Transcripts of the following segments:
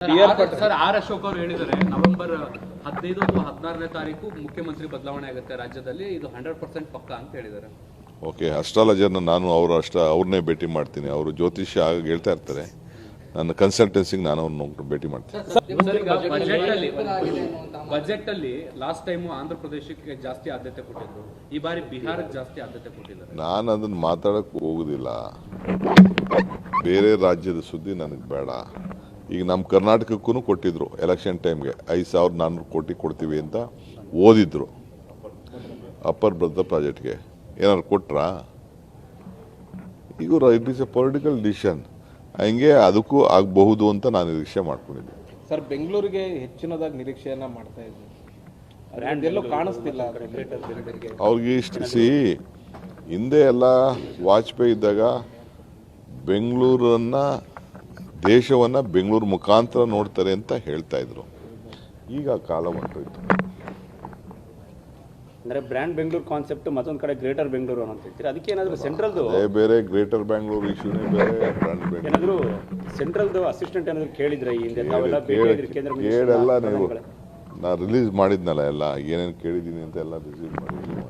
Sir R Ashok ಅವರು ಹೇಳಿದ್ದಾರೆ November 15 ಅಥವಾ 16ನೇ ತಾರೀಕು ಮುಖ್ಯಮಂತ್ರಿ ಬದಲಾವಣೆ ಆಗುತ್ತೆ ರಾಜ್ಯದಲ್ಲಿ, ಇದು 100% ಪಕ್ಕ ಅಂತ ಹೇಳಿದ್ದಾರೆ. ಓಕೆ, ಅಸ್ಟ್ರಾಲಜರ್ನ ನಾನು ಅವ್ರನ್ನೇ ಭೇಟಿ ಮಾಡ್ತೀನಿ. ಅವರು ಜ್ಯೋತಿಷ್ಯ ಆಗ ಹೇಳ್ತಾ ಇರ್ತಾರೆ. ನನ್ನ ಕನ್ಸಲ್ಟೆನ್ಸಿಗೆ ನಾನು ಅವ್ರನ್ನ ಭೇಟಿ ಮಾಡ್ತೀನಿ. ಬಜೆಟ್ ಅಲ್ಲಿ ಲಾಸ್ಟ್ ಟೈಮ್ ಆಂಧ್ರ ಪ್ರದೇಶಕ್ಕೆ ಜಾಸ್ತಿ ಆದ್ಯತೆ ಕೊಟ್ಟಿದ್ರು, ಈ ಬಾರಿ ಬಿಹಾರಕ್ಕೆ ಜಾಸ್ತಿ ಆದ್ಯತೆ ಕೊಟ್ಟಿದ್ದಾರೆ. ನಾನು ಅದನ್ನ ಮಾತಾಡಕ್ಕೆ ಹೋಗುದಿಲ್ಲ. ಬೇರೆ ರಾಜ್ಯದ ಸುದ್ದಿ ನನಗೆ ಬೇಡ. ಈಗ ನಮ್ಮ ಕರ್ನಾಟಕಕ್ಕೂ ಕೊಟ್ಟಿದ್ರು ಎಲೆಕ್ಷನ್ ಟೈಮ್ಗೆ 5,400 ಕೋಟಿ ಕೊಡ್ತೀವಿ ಅಂತ ಓದಿದ್ರು. ಅಪ್ಪರ್ ಭದ್ರಾ ಪ್ರಾಜೆಕ್ಟ್ಗೆ ಏನಾದ್ರು ಕೊಟ್ರಾ? ಈಗ it is A political decision. ಹಂಗೆ ಅದಕ್ಕೂ ಆಗಬಹುದು ಅಂತ ನಾನು ನಿರೀಕ್ಷೆ ಮಾಡ್ಕೊಂಡಿದ್ದೆ. ಸರ್, ಬೆಂಗಳೂರಿಗೆ ಹೆಚ್ಚಿನದಾಗಿ ನಿರೀಕ್ಷೆಯನ್ನ ಮಾಡ್ತಾ ಇದ್ದೀನಿ, ಎಲ್ಲೂ ಕಾಣಿಸ್ತಿಲ್ಲ. ಅವ್ರಿಗೆ ಇಷ್ಟಿಸಿ ಹಿಂದೆ ಎಲ್ಲ ವಾಜಪೇಯಿ ಇದ್ದಾಗ ಬೆಂಗಳೂರನ್ನ ದೇಶವನ್ನ ಬೆಂಗಳೂರು ಮುಖಾಂತರ ನೋಡ್ತಾರೆ ಅಂತ ಹೇಳ್ತಾ ಇದ್ರು. ಈಗ ಕಾಲ ಹೊಂಟೋಯ್ತು. ಅಂದ್ರೆ ಬ್ರ್ಯಾಂಡ್ ಬೆಂಗಳೂರು ಕಾನ್ಸೆಪ್ಟ್, ಮತ್ತೊಂದು ಕಡೆ ಗ್ರೇಟರ್ ಬೆಂಗಳೂರು ಅಂತ ಹೇಳ್ತೀರಿ. ಅದಕ್ಕೆ ಏನಾದರೂ ಸೆಂಟ್ರಲ್ದು ಬೇರೆ ಗ್ರೇಟರ್ ಬೆಂಗಳೂರು ಇಶ್ಯೂನೇ ಬೇರೆ, ಬ್ರ್ಯಾಂಡ್ ಬೆಂಗಳೂರು ಏನಾದರೂ ಸೆಂಟ್ರಲ್ದು ಅಸಿಸ್ಟೆಂಟ್ ಏನಾದರೂ ಕೇಳಿದ್ರೆ ಈ ಹಿಂದೆ ತಾವೆಲ್ಲ ಕೇಂದ್ರ ಕೇಳೆಲ್ಲ ನೀವು ನಾ ರಿಲೀಸ್ ಮಾಡಿದ್ನಲ್ಲ, ಎಲ್ಲ ಏನೇನು ಕೇಳಿದ್ದೀನಿ ಅಂತ ಎಲ್ಲ ರಿಲೀಸ್ ಮಾಡಿದ್ದೀನಿ.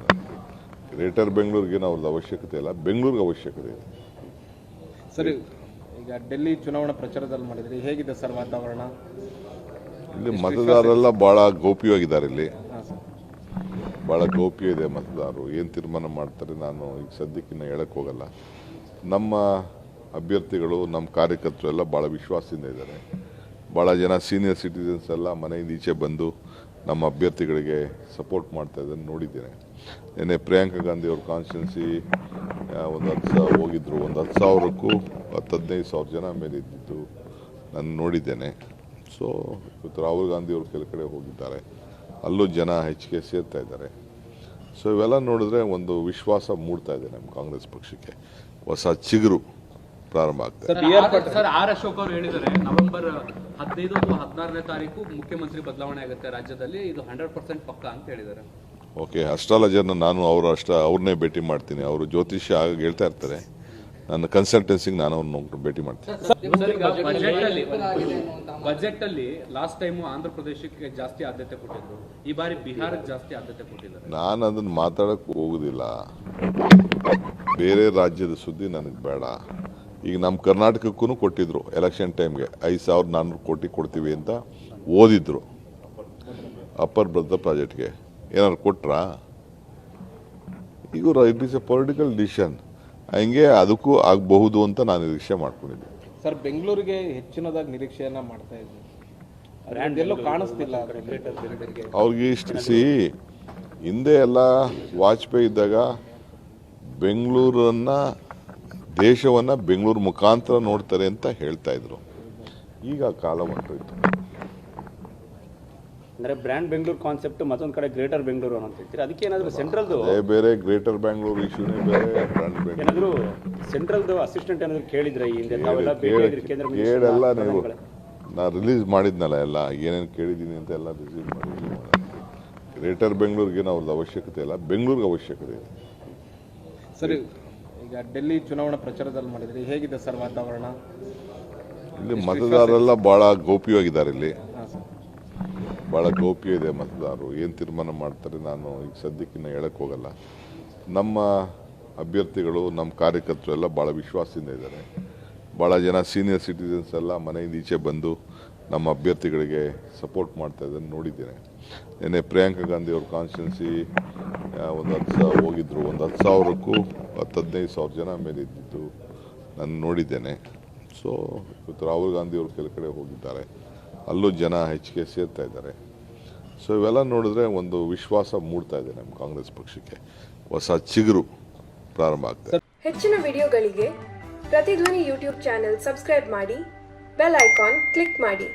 ಗ್ರೇಟರ್ ಬೆಂಗಳೂರಿಗೆ ಅವ್ರದ್ದು ಅವಶ್ಯಕತೆ ಇಲ್ಲ, ಬೆಂಗಳೂರಿಗೆ ಅವಶ್ಯಕತೆ ಇದೆ. ಸರಿ, ಈಗ ಡೆಲ್ಲಿ ಚುನಾವಣಾ ಪ್ರಚಾರದಲ್ಲಿ ಮಾಡಿದ್ರಿ, ಹೇಗಿದೆ ಸರ್ ವಾತಾವರಣ? ಇಲ್ಲಿ ಮತದಾರರೆಲ್ಲ ಭಾಳ ಗೌಪ್ಯವಾಗಿದ್ದಾರೆ. ಇಲ್ಲಿ ಭಾಳ ಗೌಪ್ಯ ಇದೆ ಮತದಾರರು. ಏನು ತೀರ್ಮಾನ ಮಾಡ್ತಾರೆ ನಾನು ಈಗ ಸದ್ಯಕ್ಕಿನ್ನ ಹೇಳಕ್ಕೆ ಹೋಗಲ್ಲ. ನಮ್ಮ ಅಭ್ಯರ್ಥಿಗಳು, ನಮ್ಮ ಕಾರ್ಯಕರ್ತರು ಎಲ್ಲ ಭಾಳ ವಿಶ್ವಾಸದಿಂದ ಇದ್ದಾರೆ. ಭಾಳ ಜನ ಸೀನಿಯರ್ ಸಿಟಿಸನ್ಸ್ ಎಲ್ಲ ಮನೆಯಿಂದ ಈಚೆ ಬಂದು ನಮ್ಮ ಅಭ್ಯರ್ಥಿಗಳಿಗೆ ಸಪೋರ್ಟ್ ಮಾಡ್ತಾ ಇದ್ದನ್ನು ನೋಡಿದ್ದೇನೆ. ನಿನ್ನೆ ಪ್ರಿಯಾಂಕಾ ಗಾಂಧಿ ಅವ್ರ ಕಾನ್ಸ್ಟಿಟ್ಯೂನ್ಸಿ ಒಂದು 10,000 ಹೋಗಿದ್ರು. ಒಂದು 10,000ಕ್ಕೂ 10-15,000 ಜನ ಮೇಲೆ ಇದ್ದಿದ್ದು ನಾನು ನೋಡಿದ್ದೇನೆ. ಸೊ ಇವತ್ತು ರಾಹುಲ್ ಗಾಂಧಿ ಅವರು ಕೆಲ ಕಡೆ ಹೋಗಿದ್ದಾರೆ, ಅಲ್ಲೂ ಜನ ಹೆಚ್ಚಿಗೆ ಸೇರ್ತಾ ಇದ್ದಾರೆ. ಸೊ ಇವೆಲ್ಲ ನೋಡಿದ್ರೆ ಒಂದು ವಿಶ್ವಾಸ ಮೂಡ್ತಾ ಇದೆ ನಮ್ಮ ಕಾಂಗ್ರೆಸ್ ಪಕ್ಷಕ್ಕೆ. ಹೊಸ ಚಿಗುರು ಪ್ರಾರಂಭ ಆಗ್ತದೆ. ಸರ್ ಆರ್ ಅಶೋಕ್ ಅವರು ಹೇಳಿದ್ದಾರೆ ನವೆಂಬರ್ 15 ಅಥವಾ 16ನೇ ತಾರೀಕು ಮುಖ್ಯಮಂತ್ರಿ ಬದಲಾವಣೆ ಆಗುತ್ತೆ ರಾಜ್ಯದಲ್ಲಿ, ಇದು 100% ಪಕ್ಕ ಅಂತ ಹೇಳಿದ್ದಾರೆ. ಓಕೆ, ಅಸ್ಟ್ರಾಲಜರ್ನ ನಾನು ಅವ್ರನ್ನೇ ಭೇಟಿ ಮಾಡ್ತೀನಿ. ಅವರು ಜ್ಯೋತಿಷ್ಯ ಆಗ ಹೇಳ್ತಾ ಇರ್ತಾರೆ. ನನ್ನ ಕನ್ಸಲ್ಟೆನ್ಸಿಗೆ ನಾನು ಅವ್ರನ್ನ ಭೇಟಿ ಮಾಡ್ತೀನಿ. ಬಜೆಟ್ ಅಲ್ಲಿ ಲಾಸ್ಟ್ ಟೈಮ್ ಆಂಧ್ರ ಪ್ರದೇಶಕ್ಕೆ ಜಾಸ್ತಿ ಆದ್ಯತೆ ಕೊಟ್ಟಿದ್ರು, ಈ ಬಾರಿ ಬಿಹಾರಕ್ಕೆ ಜಾಸ್ತಿ ಆದ್ಯತೆ ಕೊಟ್ಟಿದ್ದಾರೆ. ನಾನು ಅದನ್ನ ಮಾತಾಡಕ್ಕೆ ಹೋಗುದಿಲ್ಲ. ಬೇರೆ ರಾಜ್ಯದ ಸುದ್ದಿ ನನಗೆ ಬೇಡ. ಈಗ ನಮ್ಮ ಕರ್ನಾಟಕಕ್ಕೂ ಕೊಟ್ಟಿದ್ರು ಎಲೆಕ್ಷನ್ ಟೈಮ್ಗೆ 5,400 ಕೋಟಿ ಕೊಡ್ತೀವಿ ಅಂತ ಓದಿದ್ರು. ಅಪ್ಪರ್ ಭದ್ರಾ ಪ್ರಾಜೆಕ್ಟ್ಗೆ ಏನಾದ್ರು ಕೊಟ್ರಾ? ಈಗ it is A political decision. ಹಂಗೆ ಅದಕ್ಕೂ ಆಗಬಹುದು ಅಂತ ನಾನು ನಿರೀಕ್ಷೆ ಮಾಡ್ಕೊಂಡಿದ್ದೆ. ಸರ್, ಬೆಂಗಳೂರಿಗೆ ಹೆಚ್ಚಿನದಾಗಿ ನಿರೀಕ್ಷೆಯನ್ನ ಮಾಡ್ತಾ ಇದ್ದೀನಿ, ಎಲ್ಲೂ ಕಾಣಿಸ್ತಿಲ್ಲ. ಅವ್ರಿಗೆ ಇಷ್ಟಿಸಿ ಹಿಂದೆ ಎಲ್ಲ ವಾಜಪೇಯಿ ಇದ್ದಾಗ ಬೆಂಗಳೂರನ್ನ ದೇಶವನ್ನ ಬೆಂಗಳೂರು ಮುಖಾಂತರ ನೋಡ್ತಾರೆ ಅಂತ ಹೇಳ್ತಾ ಇದ್ರು. ಈಗ ಕಾಲ ಹೊಂಟೋಯ್ತು. ಅಂದ್ರೆ ಬ್ರ್ಯಾಂಡ್ ಬೆಂಗಳೂರು ಕಾನ್ಸೆಪ್ಟ್, ಮತ್ತೊಂದು ಕಡೆ ಗ್ರೇಟರ್ ಬೆಂಗಳೂರು ಅಂತ ಹೇಳ್ತೀರಿ. ಅದಕ್ಕೆ ಏನಾದರೂ ಸೆಂಟ್ರಲ್ದು ಬೇರೆ ಗ್ರೇಟರ್ ಬೆಂಗಳೂರು ಇಶ್ಯೂನೇ ಬೇರೆ, ಬ್ರ್ಯಾಂಡ್ ಬೆಂಗಳೂರು ಏನಾದರೂ ಸೆಂಟ್ರಲ್ದು ಅಸಿಸ್ಟೆಂಟ್ ಏನಾದರೂ ಕೇಳಿದ್ರೆ ಈ ಹಿಂದೆ ತಾವೆಲ್ಲ ಕೇಂದ್ರ ಕೇಳೆಲ್ಲ ನೀವು ನಾ ರಿಲೀಸ್ ಮಾಡಿದ್ನಲ್ಲ, ಎಲ್ಲ ಏನೇನು ಕೇಳಿದ್ದೀನಿ ಅಂತ ಎಲ್ಲ ರಿಲೀಸ್ ಮಾಡಿದ್ದೀನಿ. ಗ್ರೇಟರ್ ಬೆಂಗಳೂರಿಗೆ ಅವ್ರದ್ದು ಅವಶ್ಯಕತೆ ಇಲ್ಲ, ಬೆಂಗಳೂರಿಗೆ ಅವಶ್ಯಕತೆ ಇದೆ. ಸರಿ, ಈಗ ಡೆಲ್ಲಿ ಚುನಾವಣಾ ಪ್ರಚಾರದಲ್ಲಿ ಮಾಡಿದ್ರಿ, ಹೇಗಿದೆ ಸರ್ ವಾತಾವರಣ? ಇಲ್ಲಿ ಮತದಾರರೆಲ್ಲ ಭಾಳ ಗೌಪ್ಯವಾಗಿದ್ದಾರೆ. ಇಲ್ಲಿ ಭಾಳ ಗೌಪ್ಯ ಇದೆ ಮತದಾರರು. ಏನು ತೀರ್ಮಾನ ಮಾಡ್ತಾರೆ ನಾನು ಈಗ ಸದ್ಯಕ್ಕಿನ್ನ ಹೇಳಕ್ಕೆ ಹೋಗಲ್ಲ. ನಮ್ಮ ಅಭ್ಯರ್ಥಿಗಳು, ನಮ್ಮ ಕಾರ್ಯಕರ್ತರು ಎಲ್ಲ ಭಾಳ ವಿಶ್ವಾಸದಿಂದ ಇದ್ದಾರೆ. ಭಾಳ ಜನ ಸೀನಿಯರ್ ಸಿಟಿಸನ್ಸ್ ಎಲ್ಲ ಮನೆಯಿಂದ ಈಚೆ ಬಂದು ನಮ್ಮ ಅಭ್ಯರ್ಥಿಗಳಿಗೆ ಸಪೋರ್ಟ್ ಮಾಡ್ತಾ ಇದ್ದನ್ನು ನೋಡಿದ್ದೇನೆ. ನಿನ್ನೆ ಪ್ರಿಯಾಂಕಾ ಗಾಂಧಿ ಅವ್ರ ಕಾನ್ಸ್ಟಿಟ್ಯೂನ್ಸಿ ಒಂದು 10,000 ಹೋಗಿದ್ರು. ಒಂದು 10,000ಕ್ಕೂ 10-15,000 ಜನ ಮೇಲೆ ಇದ್ದಿದ್ದು ನಾನು ನೋಡಿದ್ದೇನೆ. ಸೊ ಇವತ್ತು ರಾಹುಲ್ ಗಾಂಧಿ ಅವರು ಕೆಲ ಕಡೆ ಹೋಗಿದ್ದಾರೆ, ಅಲ್ಲೂ ಜನ ಹೆಚ್ಚಿಗೆ ಸೇರ್ತಾ ಇದ್ದಾರೆ. ಸೊ ಇವೆಲ್ಲ ನೋಡಿದ್ರೆ ಒಂದು ವಿಶ್ವಾಸ ಮೂಡ್ತಾ ಇದೆ ನಮ್ಮ ಕಾಂಗ್ರೆಸ್ ಪಕ್ಷಕ್ಕೆ. ಹೊಸ ಚಿಗುರು ಪ್ರಾರಂಭ ಆಗ್ತದೆ. ಹೆಚ್ಚಿನ ವಿಡಿಯೋಗಳಿಗೆ ಪ್ರತಿಧ್ವನಿ ಯೂಟ್ಯೂಬ್ ಚಾನೆಲ್ ಸಬ್ಸ್ಕ್ರೈಬ್ ಮಾಡಿ, ಬೆಲ್ ಐಕಾನ್ ಕ್ಲಿಕ್ ಮಾಡಿ.